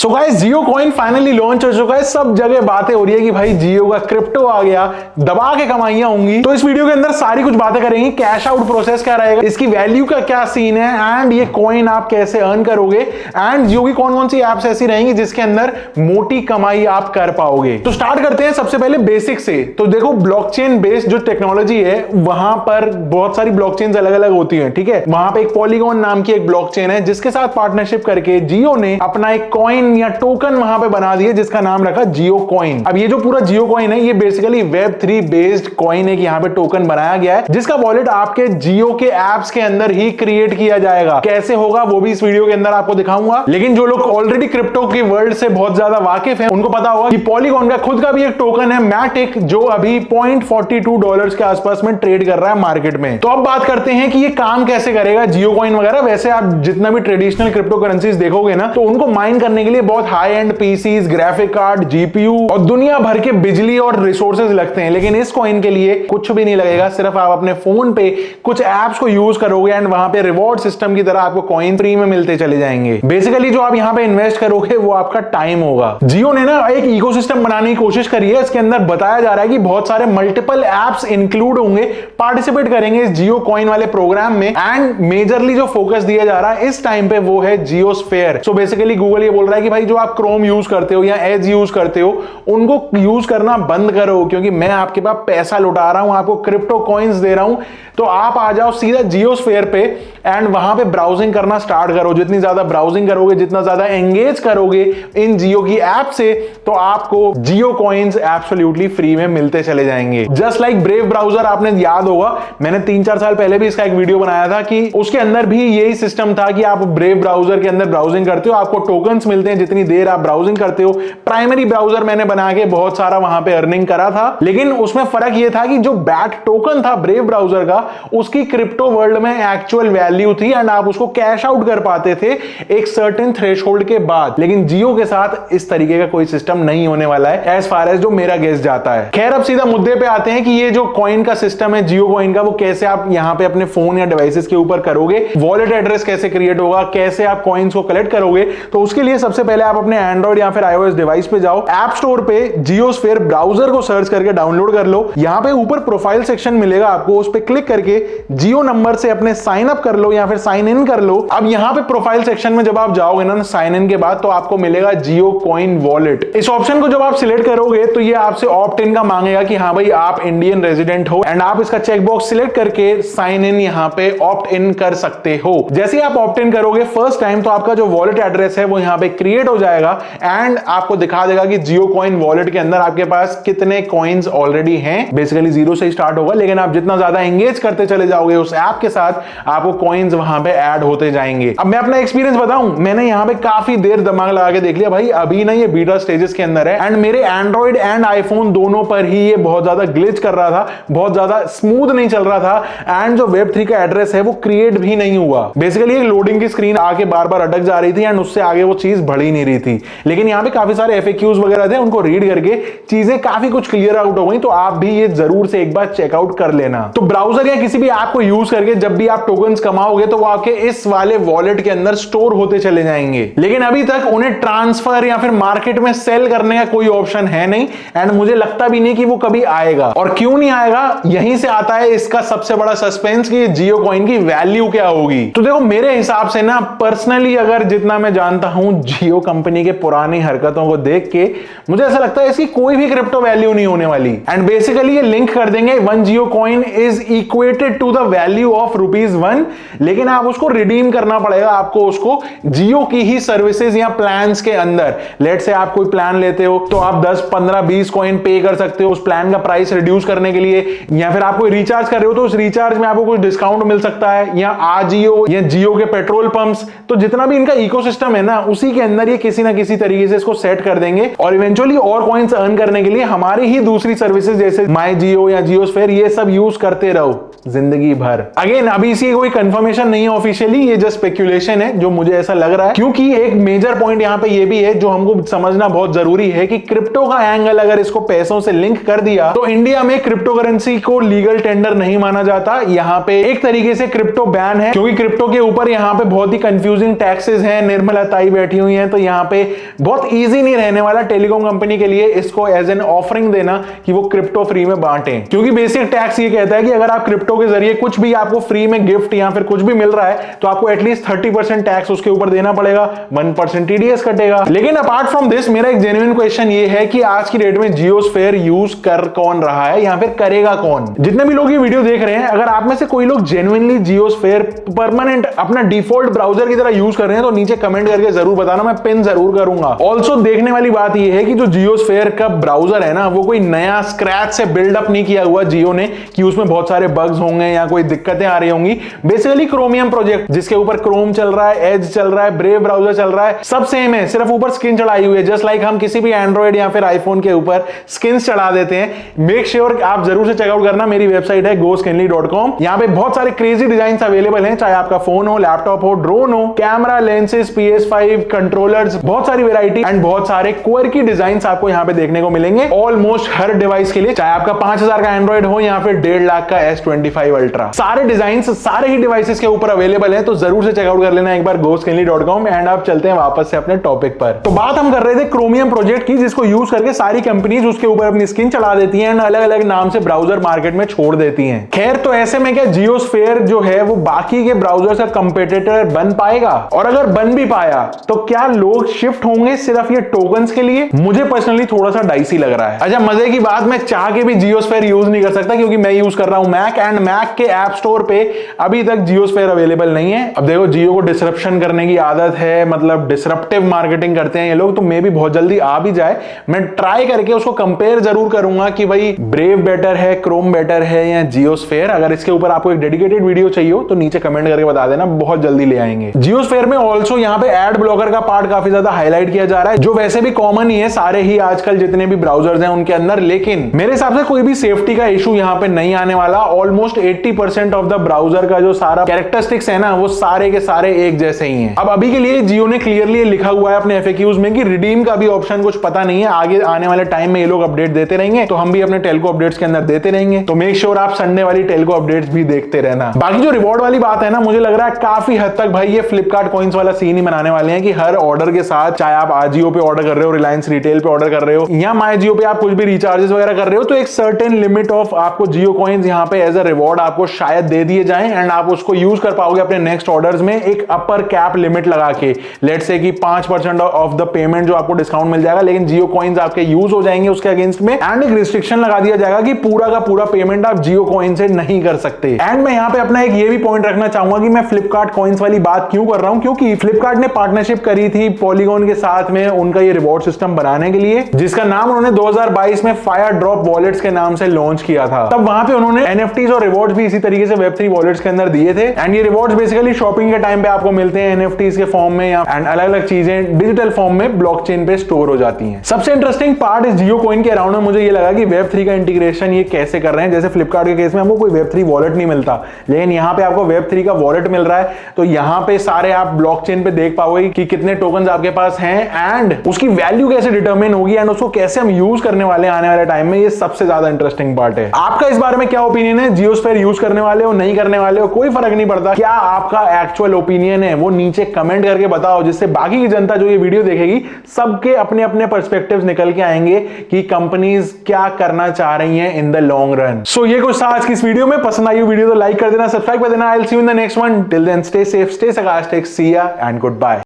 So guys जियो coin finally launch हो चुका है। सब जगह बातें हो रही है कि भाई जियो का क्रिप्टो आ गया, दबा के कमाइयां होंगी। तो इस वीडियो के अंदर सारी कुछ बातें करेंगे। कैश आउट प्रोसेस क्या रहेगा, इसकी वैल्यू का क्या सीन है, एंड ये कॉइन आप कैसे अर्न करोगे, एंड जियो की कौन कौन सी एप्स ऐसी रहेंगी जिसके अंदर मोटी कमाई आप कर पाओगे। तो स्टार्ट करते हैं सबसे पहले बेसिक से। तो देखो ब्लॉकचेन बेस्ड जो टेक्नोलॉजी है वहां पर बहुत सारी ब्लॉकचेन अलग अलग होती है, ठीक है। वहां पे एक पॉलीगॉन नाम की एक ब्लॉकचेन है जिसके साथ पार्टनरशिप करके जियो ने अपना एक कॉइन या टोकन वहां पे बना दिया जिसका नाम रखा जियो कॉइन। अब ये जो पूरा जियो कॉइन है ये बेसिकली Web3 बेस्ड कॉइन है कि यहाँ पे टोकन बनाया गया है जिसका वॉलेट आपके जियो के एप्स के अंदर ही क्रिएट किया जाएगा। कैसे होगा वो भी इस वीडियो के अंदर आपको दिखाऊंगा। लेकिन जो लोग ऑलरेडी क्रिप्टो के वर्ल्ड से बहुत ज्यादा वाकिफ हैं उनको पता होगा कि पॉलीगॉन का खुद का भी एक टोकन है मैटिक जो अभी $0.42 के आसपास में ट्रेड कर रहा है मार्केट में। तो अब बात करते हैं कि ये काम कैसे करेगा जियो कॉइन वगैरह। वैसे आप जितना भी ट्रेडिशनल क्रिप्टो करेंसीज देखोगे ना तो उनको माइन करने के लिए बहुत high end PCs, graphic card, GPU और दुनिया भर के बिजली और रिसोर्सेज लगते हैं। लेकिन इस कॉइन के लिए कुछ भी नहीं लगेगा, सिर्फ आप अपने फोन पे कुछ एप्स को यूज करोगे एंड वहां पे रिवॉर्ड सिस्टम की तरह आपको कॉइन फ्री में मिलते चले जाएंगे। बेसिकली जो आप यहां पे इन्वेस्ट करोगे वो आपका टाइम होगा। जियो ने ना एक इकोसिस्टम बनाने की कोशिश करी है। इसके अंदर बताया जा रहा है कि बहुत सारे मल्टीपल एप्स इंक्लूड होंगे, पार्टिसिपेट करेंगे इस जियो कॉइन वाले प्रोग्राम में। एंड मेजरली जो फोकस दिया जा रहा है इस टाइम पे वो है जियोस्फेयर। सो बेसिकली गूगल ये बोल रहा है कि भाई जो आप क्रोम यूज करते हो या एज यूज करते हो उनको यूज करना बंद करो, क्योंकि मैं आपके पास पैसा लुटा रहा हूं, आपको क्रिप्टो कॉइन्स दे रहा हूं। तो आप आ जाओ सीधा जियोस्फेयर पे एंड वहां पे ब्राउजिंग करना स्टार्ट करो। जितनी ज्यादा ब्राउजिंग करोगे, जितना ज्यादा एंगेज करोगे इन जियो की ऐप से, तो आपको जियो कॉइन्स एब्सोल्युटली फ्री में मिलते चले जाएंगे। जस्ट लाइक ब्रेव ब्राउजर, आपने याद होगा मैंने 3-4 साल पहले भी इसका एक वीडियो बनाया था कि उसके अंदर भी यही सिस्टम था कि आप ब्रेव ब्राउजर के अंदर ब्राउजिंग करते हो, आपको टोकन्स मिलते हैं जितनी देर आप ब्राउजिंग करते हो। प्राइमरी ब्राउजर मैंने बना के बहुत सारा वहां पे अर्निंग करा था, लेकिन उसमें फर्क यह था कि जो बैट टोकन था ब्रेव ब्राउजर का उसकी क्रिप्टो वर्ल्ड में एक्चुअल वैल्यू थी एंड आप उसको कैश आउट कर पाते थे एक सर्टेन थ्रेशोल्ड के बाद। लेकिन जियो के साथ इस तरीके का कोई सिस्टम नहीं होने वाला है एज फार एज जो मेरा गेस जाता है। खैर अब सीधा मुद्दे पे आते हैं कि ये जो कॉइन का सिस्टम है जियो कॉइन का वो कैसे आप यहां पे अपने फोन या डिवाइसेस के ऊपर करोगे, वॉलेट एड्रेस कैसे क्रिएट होगा, कैसे आप कॉइन्स को कलेक्ट करोगे। तो उसके लिए सबसे पहले आप अपने एंड्रॉइड या फिर iOS डिवाइस पे जाओ, ऐप स्टोर पे जियोस्फेयर ब्राउजर को सर्च करके डाउनलोड कर लो। यहां पे ऊपर प्रोफाइल सेक्शन मिलेगा आपको, उस पे क्लिक करके जियो नंबर से अपने साइन अप कर लो या फिर साइन इन कर लो। अब यहां पे प्रोफाइल सेक्शन में जब आप जाओगे ना साइन इन के बाद तो आपको मिलेगा जियो कॉइन वॉलेट। इस ऑप्शन को जब आप सिलेक्ट करोगे तो ये आपसे ऑप्ट इन का मांगेगा कि हाँ भाई आप इंडियन रेजिडेंट हो एंड आप इसका चेक बॉक्स सिलेक्ट करके साइन इन यहां पे ऑप्ट इन कर सकते हो। जैसे ही आप ऑप्ट इन करोगे फर्स्ट टाइम तो आपका जो वॉलेट एड्रेस है वो यहां पे क्रिएट हो जाएगा एंड आपको दिखा देगा कि जियो कॉइन वॉलेट के अंदर आपके पास कितने कॉइन्स ऑलरेडी हैं। बेसिकली 0 से ही स्टार्ट होगा, लेकिन आप जितना ज्यादा एंगेज करते चले जाओगे उस ऐप के साथ आपको कॉइन्स वहां पे ऐड होते जाएंगे। अब मैं अपना एक्सपीरियंस बताऊं, मैंने यहां पे काफी देर दिमाग लगा के देख लिया भाई। अभी ना ये बीटा स्टेजेस के अंदर है एंड मेरे एंड्रॉइड एंड आईफोन दोनों पर ही ये बहुत ज्यादा ग्लिच कर रहा था, बहुत ज्यादा स्मूथ नहीं चल रहा था एंड जो Web3 का एड्रेस है वो क्रिएट भी नहीं हुआ। बेसिकली एक लोडिंग की स्क्रीन आके बार बार अटक जा रही थी एंड उससे आगे वो चीज बढ़ ही नहीं रही थी। लेकिन यहाँ पे काफी सारे FAQs वगैरह थे, उनको रीड करके चीजें काफी कुछ क्लियर आउट हो गई। तो आप भी ये जरूर से एक बार चेकआउट कर लेना। तो ब्राउजर या किसी भी ऐप को यूज करके जब भी आप टोकन्स कमाओगे तो वो आपके इस वाले वॉलेट के अंदर स्टोर होते चले जाएंगे। लेकिन अभी तक उन्हें ट्रांसफर या फिर मार्केट में सेल करने का कोई ऑप्शन है नहीं एंड मुझे लगता भी नहीं कि वो कभी आएगा। और क्यों नहीं आएगा, यहीं से आता है इसका सबसे बड़ा सस्पेंस कि जियो कॉइन की वैल्यू क्या होगी। तो देखो मेरे हिसाब से ना पर्सनली अगर जितना मैं जानता हूं जियो कंपनी के पुरानी हरकतों को देख के मुझे ऐसा लगता है इसकी कोई भी क्रिप्टो वैल्यू नहीं होने वाली। एंड बेसिकली ये लिंक कर देंगे 1 Jio coin is equated to the value of ₹1, लेकिन आप उसको रिडीम करना पड़ेगा आपको उसको जियो की ही सर्विसेज या प्लान्स के अंदर। लेट से आप कोई प्लान लेते हो तो आप 10, 15, 20 कॉइन पे कर सकते हो उस प्लान का प्राइस रिड्यूस करने के लिए, या फिर आप कोई रिचार्ज कर रहे हो तो उस रिचार्ज में आपको कुछ डिस्काउंट मिल सकता है, या आजियो या जियो के पेट्रोल पंप्स। तो जितना भी इनका इकोसिस्टम है ना उसी के अंदर ये किसी ना किसी तरीके से इसको सेट कर देंगे और इवेंचुअली और कॉइन्स अर्न करने के लिए हमारी ही दूसरी सर्विसेज जैसे माई जियो या जियोस्फेयर ये सब यूज करते रहो जिंदगी भर। अगेन अभी इसी कोई कंफर्मेशन नहीं है ऑफिशियली, ये जस्ट स्पेक्यूलेशन है जो मुझे ऐसा लग रहा है। क्योंकि एक मेजर पॉइंट यहां पे ये भी है जो हमको समझना बहुत जरूरी है कि क्रिप्टो का एंगल अगर इसको पैसों से लिंक कर दिया तो इंडिया में क्रिप्टो करेंसी को लीगल टेंडर नहीं माना जाता। यहां पे एक तरीके से क्रिप्टो बैन है क्योंकि क्रिप्टो के ऊपर यहां पे बहुत ही कंफ्यूजिंग टैक्सेस हैं। निर्मला ताई बैठी हुई हैं तो यहाँ पे बहुत ईजी नहीं रहने वाला टेलीकॉम कंपनी के लिए इसको एज एन ऑफरिंग देना कि वो क्रिप्टो फ्री में बांटे, क्योंकि बेसिक टैक्स ये कहता है कि अगर आप क्रिप्टो के जरिए कुछ भी आपको फ्री में गिफ्ट या फिर कुछ भी मिल रहा है तो आपको एटलीस्ट 30% टैक्स उसके ऊपर देना पड़ेगा, 1% टीडीएस कटेगा। लेकिन अपार्ट फ्रॉम दिस मेरा एक जेन्युइन क्वेश्चन ये है कि आज की डेट में जियोस्फेयर यूज कर कौन रहा है या फिर करेगा कौन? जितने भी लोग ये वीडियो देख रहे हैं, अगर आप में से कोई लोग जेन्युइनली जियोस्फेयर परमानेंट अपना डिफॉल्ट ब्राउजर की तरह यूज कर रहे हैं तो नीचे कमेंट करके जरूर बताना, मैं पिन जरूर करूंगा। ऑल्सो देखने वाली बात यह है कि जो जियोस्फेयर का ब्राउजर है ना, वो कोई नया स्क्रैच से बिल्डअप नहीं किया हुआ जियो ने कि उसमें बहुत सारे बग्स होंगे या कोई दिक्कतें आ रही होंगी। बेसिकली क्रोमियम प्रोजेक्ट जिसके ऊपर क्रोम चल रहा है, एज चल रहा है, ब्रेव ब्राउजर चल रहा है, सब सेम है, सिर्फ ऊपर स्किन चढ़ाई हुई है। जस्ट लाइक हम किसी भी एंड्रॉइड या फिर आईफोन के ऊपर स्किन चढ़ा देते हैं। मेक श्योर आप जरूर से चेकआउट करना, मेरी वेबसाइट है goskinly.com। यहाँ पे बहुत सारे क्रेजी डिजाइन अवेलेबल हैं, चाहे आपका फोन हो, लैपटॉप हो, ड्रोन हो, कैमरा, लेंसेज, PS5 कंट्रोलर्स, बहुत सारी वैरायटी एंड बहुत सारे क्वर्की डिजाइन्स आपको यहाँ पे देखने को मिलेंगे ऑलमोस्ट हर डिवाइस के लिए, चाहे आपका 5000 का एंड्रॉइड हो या फिर 1.5 लाख का S25 अल्ट्रा। सारे डिजाइन सारे ही डिवाइसेस के ऊपर अवेलेबल है, तो जरूर से चेकआउट कर लेना एक बार goskinly.com। एंड आप चलते हैं वापस से अपने टॉपिक पर। तो बात हम कर रहे थे क्रोमियम प्रोजेक्ट की, जिसको यूज करके सारी कंपनीज उसके ऊपर अपनी स्किन चढ़ा देती हैं एंड अलग अलग नाम से ब्राउजर मार्केट में छोड़ देती हैं। खैर, तो ऐसे में क्या जियोस्फेयर जो है वो बाकी के ब्राउजर का कंपेटिटर बन पाएगा? और अगर बन भी पाया तो क्या लोग शिफ्ट होंगे सिर्फ ये टोकन्स के लिए? मुझे पर्सनली थोड़ा सा डाइसी लग रहा है। अच्छा, मजे की बात, मैं चाह के भी जियोस्फेयर यूज नहीं कर सकता क्योंकि मैं यूज कर रहा हूं मैक, एंड मैक के ऐप स्टोर पे अभी तक जियोस्फेयर अवेलेबल नहीं है। अब देखो, जियो को डिसरप्शन करने की आदत है, मतलब डिसरप्टिव मार्केटिंग करते हैं ये लोग, तो मे भी बहुत जल्दी आ भी जाए। मैं ट्राई करके उसको कंपेयर जरूर करूंगा कि भाई ब्रेव बेटर है, क्रोम बेटर है या जियोस्फेयर। अगर इसके ऊपर आपको एक डेडिकेटेड वीडियो चाहिए हो तो नीचे कमेंट करके बता देना, बहुत जल्दी ले आएंगे। जियोस्फेयर में ऑल्सो यहाँ पे एड ब्लॉकर का पार्ट काफी ज्यादा हाईलाइट किया जा रहा है, जो वैसे भी कॉमन ही है सारे ही आजकल जितने भी ब्राउजर्स हैं उनके अंदर। लेकिन मेरे हिसाब से कोई भी सेफ्टी का इशू यहाँ पे नहीं आने वाला। ऑलमोस्ट 80% ऑफ द ब्राउजर का जो सारा कैरेक्टरिस्टिक्स है ना, वो सारे के सारे एक जैसे ही हैं। अब अभी के लिए जियो ने क्लियरली लिखा हुआ है अपने FAQs में कि रिडीम का भी ऑप्शन कुछ पता नहीं है, आगे आने वाले टाइम में ये लोग अपडेट देते रहेंगे, तो हम भी अपने टेलको अपडेट्स के अंदर देते रहेंगे। तो मेक श्योर आप संडे वाली टेलको अपडेट्स भी देखते रहना। बाकी जो रिवॉर्ड वाली बात है ना, मुझे लग रहा है काफी हद तक भाई ये फ्लिपकार्ट कॉइन्स वाला सीन ही बनाने वाले हैं कि हर ऑर्डर के साथ, चाहे आप आजियो पे ऑर्डर कर रहे हो, रिलायंस रिटेल पे ऑर्डर कर रहे हो या माई जियो पे आप कुछ भी रिचार्जेस वगैरह कर रहे हो, तो एक सर्टेन लिमिट ऑफ आपको जियो कॉइन्स यहाँ पे एज अ रिवॉर्ड आपको शायद दे दिए जाएं एंड आप उसको यूज कर पाओगे अपने नेक्स्ट ऑर्डर्स में एक अपर कैप लिमिट लगा के। लेट्स से कि 5% ऑफ द पेमेंट जो आपको डिस्काउंट मिल जाएगा, लेकिन जियो कॉइन्स आपके यूज हो जाएंगे उसके अगेंस्ट में, एंड एक रिस्ट्रिक्शन लगा दिया जाएगा कि पूरा का पूरा पेमेंट आप जियो कॉइन से नहीं कर सकते। एंड मैं यहाँ पे अपना एक ये भी पॉइंट रखना चाहूंगा कि मैं फ्लिपकार्ट कॉइन्स वाली बात क्यों कर रहा हूं, क्योंकि फ्लिपकार्ट ने पार्टनरशिप करी थी पॉलीगॉन के साथ में उनका ये रिवॉर्ड सिस्टम बनाने के लिए, जिसका नाम उन्होंने 2022 में फायर ड्रॉप वॉलेट्स के नाम से लॉन्च किया था। तब वहां पे उन्होंने NFTs और रिवॉर्ड्स भी इसी तरीके से Web3 वॉलेट्स के अंदर दिए थे। एंड ये रिवॉर्ड्स बेसिकली शॉपिंग के टाइम पे आपको मिलते हैं NFTs के फॉर्म में या एंड अलग अलग चीजें डिजिटल फॉर्म में ब्लॉकचेन पे स्टोर हो जाती हैं। सबसे इंटरेस्टिंग पार्ट इस जियो कॉइन के अराउंड में मुझे ये लगा कि Web3 का इंटीग्रेशन ये कैसे कर रहे हैं। जैसे फ्लिपकार्ट के केस में हमको कोई Web3 वॉलेट नहीं मिलता, लेकिन यहाँ पे आपको Web3 का वॉलेट मिल रहा है, तो यहाँ पे सारे आप ब्लॉकचेन पे देख पाओगे कि कितने टोकन आपके पास हैं एंड उसकी वैल्यू कैसे डिटरमिन होगी एंड उसको कैसे हम यूज करने वाले हैं आने वाले टाइम में। ये सबसे ज्यादा इंटरेस्टिंग पार्ट है। आपका इस बारे में क्या ओपिनियन है? जियोस्फेयर यूज करने वाले हो, नहीं करने वाले हो, कोई फर्क नहीं पड़ता। क्या आपका एक्चुअल ओपिनियन है वो नीचे कमेंट करके बताओ, जिससे बाकी की जनता जो ये वीडियो देखेगी सबके अपने अपने पर्सपेक्टिव्स निकल के आएंगे कि कंपनीज क्या करना चाह रही हैं इन द लॉन्ग रन। सो ये कुछ था आज की इस वीडियो में। पसंद आई वीडियो तो लाइक कर देना, सब्सक्राइब कर देना। I will see you in the next one. Till then stay safe, stay सकाश, take, see ya and good bye.